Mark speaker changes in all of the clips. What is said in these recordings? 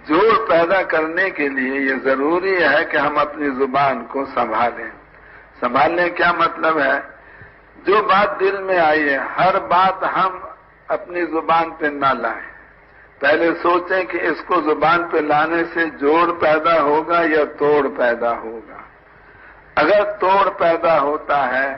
Speaker 1: جوڑ پیدا کرنے کے لیے یہ ضروری ہے کہ ہم اپنی زبان کو سنبھالیں. سنبھالنے کیا مطلب ہے؟ جو بات دل میں آئی ہے ہر بات ہم اپنی زبان پہ نہ لائیں. پہلے سوچیں کہ اس کو زبان پہ لانے سے جوڑ پیدا ہوگا یا توڑ پیدا ہوگا. اگر توڑ پیدا ہوتا ہے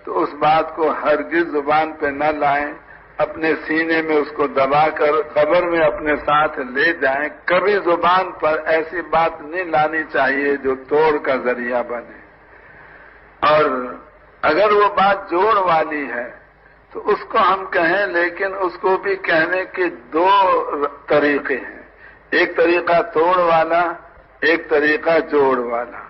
Speaker 1: تو اس بات کو ہرگز زبان پہ نہ لائیں، اپنے سینے میں اس کو دبا کر قبر میں اپنے ساتھ لے جائیں. کبھی زبان پر ایسی بات نہیں لانی چاہیے جو توڑ کا ذریعہ بنے. اور اگر وہ بات جوڑ والی ہے تو اس کو ہم کہیں، لیکن اس کو بھی کہنے کے دو طریقے ہیں. ایک طریقہ توڑ والا، ایک طریقہ جوڑ والا.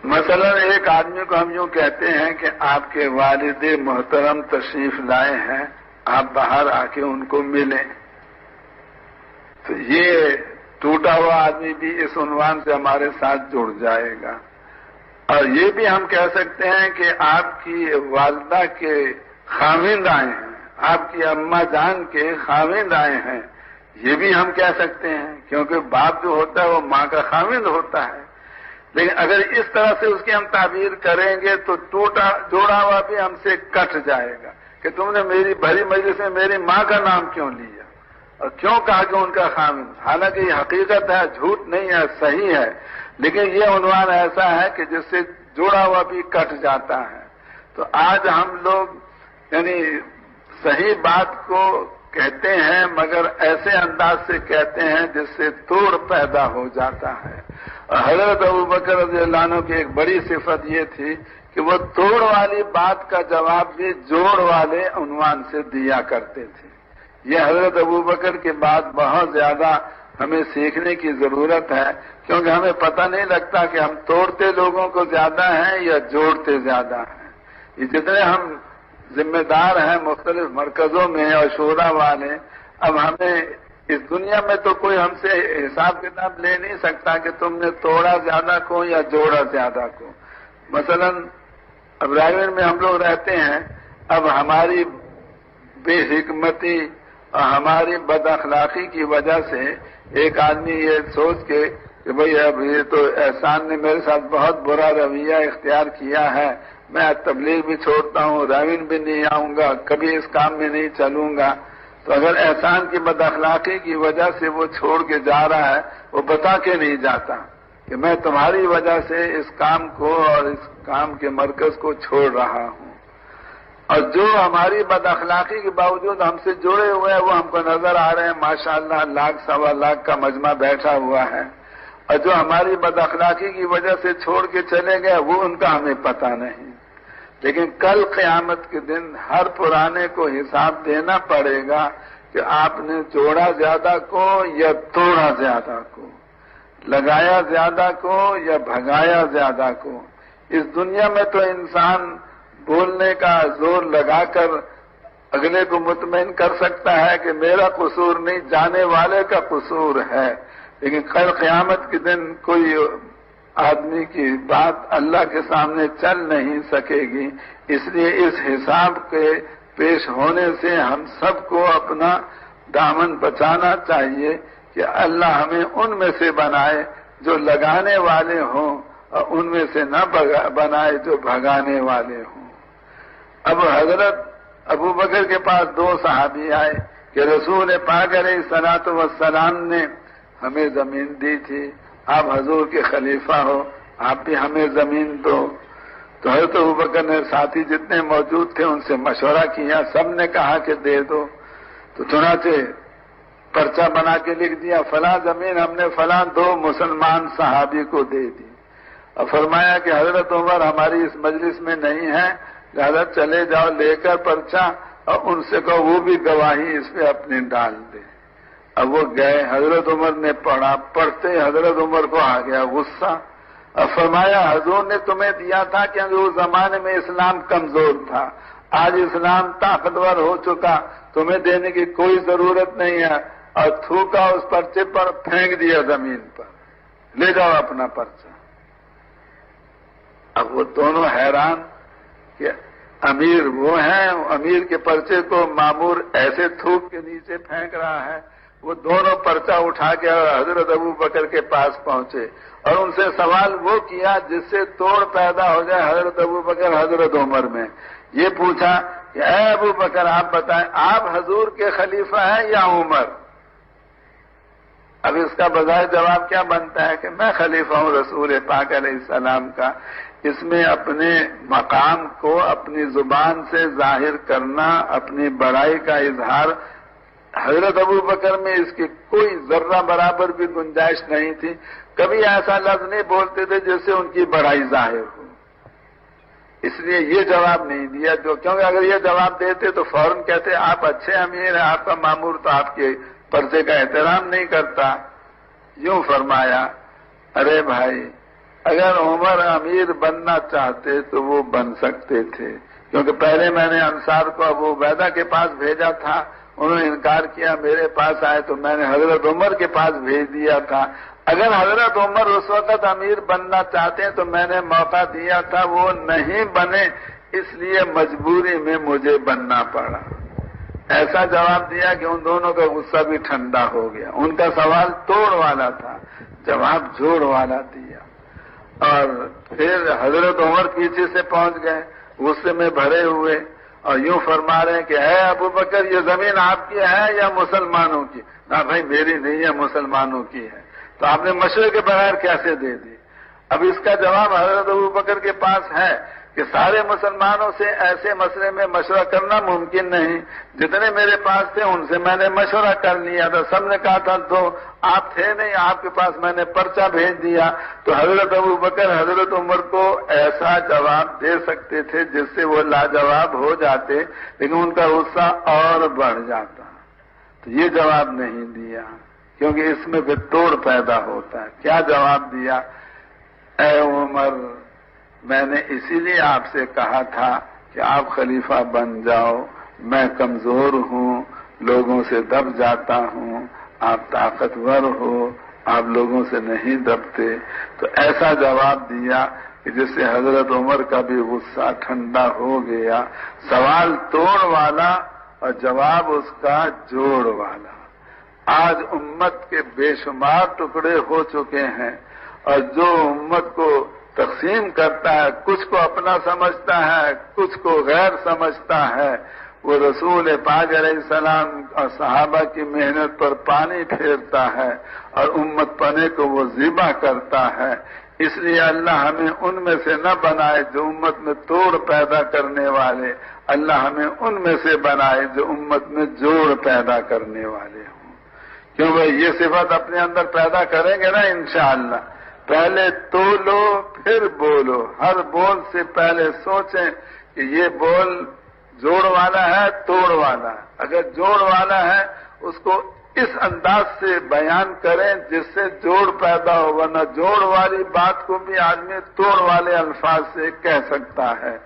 Speaker 1: مثلا ایک آدمی کو ہم یوں کہتے ہیں کہ آپ کے والد محترم تشریف لائے ہیں، آپ باہر آ کے ان کو ملیں. تو یہ ٹوٹا ہوا آدمی بھی اس عنوان سے ہمارے ساتھ جڑ جائے گا. اور یہ بھی ہم کہہ سکتے ہیں کہ آپ کی والدہ کے خاوند آئے ہیں، آپ کی اماں جان کے خاوند آئے ہیں، یہ بھی ہم کہہ سکتے ہیں، کیونکہ باپ جو ہوتا ہے وہ ماں کا خاوند ہوتا ہے. لیکن اگر اس طرح سے اس کی ہم تعبیر کریں گے تو جوڑا ہوا بھی ہم سے کٹ جائے گا کہ تم نے میری بھری مجلس میں میری ماں کا نام کیوں لیا اور کیوں کہا کہ ان کا خاوند. حالانکہ یہ حقیقت ہے، جھوٹ نہیں ہے، صحیح ہے، لیکن یہ عنوان ایسا ہے کہ جس سے جوڑا ہوا بھی کٹ جاتا ہے. تو آج ہم لوگ یعنی صحیح بات کو کہتے ہیں مگر ایسے انداز سے کہتے ہیں جس سے توڑ پیدا ہو جاتا ہے. اور حضرت ابوبکر رضی اللہ عنہ کی ایک بڑی صفت یہ تھی کہ وہ توڑ والی بات کا جواب بھی جوڑ والے عنوان سے دیا کرتے تھے. یہ حضرت ابوبکر کے بعد بہت زیادہ ہمیں سیکھنے کی ضرورت ہے، کیونکہ ہمیں پتہ نہیں لگتا کہ ہم توڑتے لوگوں کو زیادہ ہیں یا جوڑتے زیادہ ہیں. یہ جتنے ہم ذمہ دار ہیں مختلف مرکزوں میں اور شورا والے، اب ہمیں اس دنیا میں تو کوئی ہم سے حساب کتاب لے نہیں سکتا کہ تم نے توڑا زیادہ کو یا جوڑا زیادہ کو. مثلا اب رائے گڑھ میں ہم لوگ رہتے ہیں، اب ہماری بے حکمتی اور ہماری بد اخلاقی کی وجہ سے ایک آدمی یہ سوچ کے کہ بھئی اب یہ تو احسان نے میرے ساتھ بہت برا رویہ اختیار کیا ہے، میں تبلیغ بھی چھوڑتا ہوں، راوین بھی نہیں آؤں گا، کبھی اس کام میں نہیں چلوں گا. تو اگر احسان کی بد اخلاقی کی وجہ سے وہ چھوڑ کے جا رہا ہے، وہ بتا کے نہیں جاتا کہ میں تمہاری وجہ سے اس کام کو اور اس کام کے مرکز کو چھوڑ رہا ہوں. اور جو ہماری بد اخلاقی کے باوجود ہم سے جڑے ہوئے ہیں وہ ہم کو نظر آ رہے ہیں، ماشاءاللہ لاکھ سوا لاکھ کا مجمع بیٹھا ہوا ہے، اور جو ہماری بد اخلاقی کی وجہ سے چھوڑ کے چلے گئے وہ ان کا ہمیں پتہ نہیں. لیکن کل قیامت کے دن ہر پرانے کو حساب دینا پڑے گا کہ آپ نے جوڑا زیادہ کو یا توڑا زیادہ کو، لگایا زیادہ کو یا بھگایا زیادہ کو. اس دنیا میں تو انسان بولنے کا زور لگا کر اگلے کو مطمئن کر سکتا ہے کہ میرا قصور نہیں، جانے والے کا قصور ہے. لیکن کل قیامت کے دن کوئی آدمی کی بات اللہ کے سامنے چل نہیں سکے گی. اس لیے اس حساب کے پیش ہونے سے ہم سب کو اپنا دامن بچانا چاہیے کہ اللہ ہمیں ان میں سے بنائے جو لگانے والے ہوں اور ان میں سے نہ بنائے جو بھگانے والے ہوں. اب حضرت ابوبکر کے پاس دو صحابی آئے کہ رسول پاک علیہ الصلوۃ والسلام نے ہمیں زمین دی تھی، آپ حضور کے خلیفہ ہو، آپ بھی ہمیں زمین دو. تو حضرت ابوبکر نے ساتھی جتنے موجود تھے ان سے مشورہ کیا، سب نے کہا کہ دے دو. تو چنانچہ پرچہ بنا کے لکھ دیا فلاں زمین ہم نے فلاں دو مسلمان صحابی کو دے دی، اور فرمایا کہ حضرت عمر ہماری اس مجلس میں نہیں ہے، لہذا چلے جاؤ لے کر پرچہ اور ان سے کہو وہ بھی گواہی اس پہ اپنی ڈال دے. اب وہ گئے، حضرت عمر نے پڑھا، پڑھتے حضرت عمر کو آ گیا غصہ، اور فرمایا حضور نے تمہیں دیا تھا کیونکہ اس زمانے میں اسلام کمزور تھا، آج اسلام طاقتور ہو چکا، تمہیں دینے کی کوئی ضرورت نہیں ہے. اور تھوکا اس پرچے پر، پھینک دیا زمین پر، لے جاؤ اپنا پرچہ. اب وہ دونوں حیران کہ امیر وہ ہیں، امیر کے پرچے کو مامور ایسے تھوک کے نیچے پھینک رہا ہے، وہ دونوں پرچہ اٹھا کے حضرت ابو بکر کے پاس پہنچے اور ان سے سوال وہ کیا جس سے توڑ پیدا ہو جائے حضرت ابو بکر حضرت عمر میں۔ یہ پوچھا کہ اے ابو بکر آپ بتائیں آپ حضور کے خلیفہ ہیں یا عمر؟ اب اس کا بظاہر جواب کیا بنتا ہے کہ میں خلیفہ ہوں رسول پاک علیہ السلام کا۔ اس میں اپنے مقام کو اپنی زبان سے ظاہر کرنا، اپنی بڑائی کا اظہار، حضرت ابو بکر میں اس کی کوئی ذرہ برابر بھی گنجائش نہیں تھی۔ کبھی ایسا لفظ نہیں بولتے تھے جس سے ان کی بڑائی ظاہر ہو، اس لیے یہ جواب نہیں دیا کیونکہ اگر یہ جواب دیتے تو فوراً کہتے آپ اچھے امیر ہیں، آپ کا مامور تو آپ کے پرچے کا احترام نہیں کرتا۔ یوں فرمایا ارے بھائی اگر عمر امیر بننا چاہتے تو وہ بن سکتے تھے، کیونکہ پہلے میں نے انصار کو ابو عبیدہ کے پاس بھیجا تھا، انہوں نے انکار کیا، میرے پاس آئے تو میں نے حضرت عمر کے پاس بھیج دیا تھا۔ اگر حضرت عمر اس وقت امیر بننا چاہتے تو میں نے موقع دیا تھا، وہ نہیں بنے، اس لیے مجبوری میں مجھے بننا پڑا۔ ایسا جواب دیا کہ ان دونوں کا غصہ بھی ٹھنڈا ہو گیا۔ ان کا سوال توڑ والا تھا، جواب جوڑ والا دیا۔ اور پھر حضرت عمر پیچھے سے پہنچ گئے غصے میں بھرے ہوئے اور یوں فرما رہے ہیں کہ اے ابو بکر یہ زمین آپ کی ہے یا مسلمانوں کی؟ نہ بھائی میری نہیں ہے، مسلمانوں کی ہے۔ تو آپ نے مشورے کے بغیر کیسے دے دی؟ اب اس کا جواب حضرت ابو بکر کے پاس ہے کہ سارے مسلمانوں سے ایسے مسئلے میں مشورہ کرنا ممکن نہیں، جتنے میرے پاس تھے ان سے میں نے مشورہ کر لیا تھا، سب نے کہا تھا تو آپ تھے نہیں، آپ کے پاس میں نے پرچہ بھیج دیا۔ تو حضرت ابو بکر حضرت عمر کو ایسا جواب دے سکتے تھے جس سے وہ لاجواب ہو جاتے، لیکن ان کا غصہ اور بڑھ جاتا، تو یہ جواب نہیں دیا کیونکہ اس میں پھر توڑ پیدا ہوتا ہے۔ کیا جواب دیا؟ اے عمر میں نے اسی لیے آپ سے کہا تھا کہ آپ خلیفہ بن جاؤ، میں کمزور ہوں، لوگوں سے دب جاتا ہوں، آپ طاقتور ہو، آپ لوگوں سے نہیں دبتے۔ تو ایسا جواب دیا کہ جس سے حضرت عمر کا بھی غصہ ٹھنڈا ہو گیا۔ سوال توڑ والا اور جواب اس کا جوڑ والا۔ آج امت کے بے شمار ٹکڑے ہو چکے ہیں اور جو امت کو تقسیم کرتا ہے، کچھ کو اپنا سمجھتا ہے، کچھ کو غیر سمجھتا ہے، وہ رسول پاک علیہ السلام اور صحابہ کی محنت پر پانی پھیرتا ہے اور امت پنے کو وہ ذبح کرتا ہے۔ اس لیے اللہ ہمیں ان میں سے نہ بنائے جو امت میں توڑ پیدا کرنے والے، اللہ ہمیں ان میں سے بنائے جو امت میں جوڑ پیدا کرنے والے ہوں۔ کیوں بھائی یہ صفت اپنے اندر پیدا کریں گے نا انشاءاللہ۔ پہلے تولو پھر بولو، ہر بول سے پہلے سوچیں کہ یہ بول جوڑ والا ہے توڑ والا ہے۔ اگر جوڑ والا ہے اس کو اس انداز سے بیان کریں جس سے جوڑ پیدا ہو، ورنہ جوڑ والی بات کو بھی آدمی توڑ والے الفاظ سے کہہ سکتا ہے۔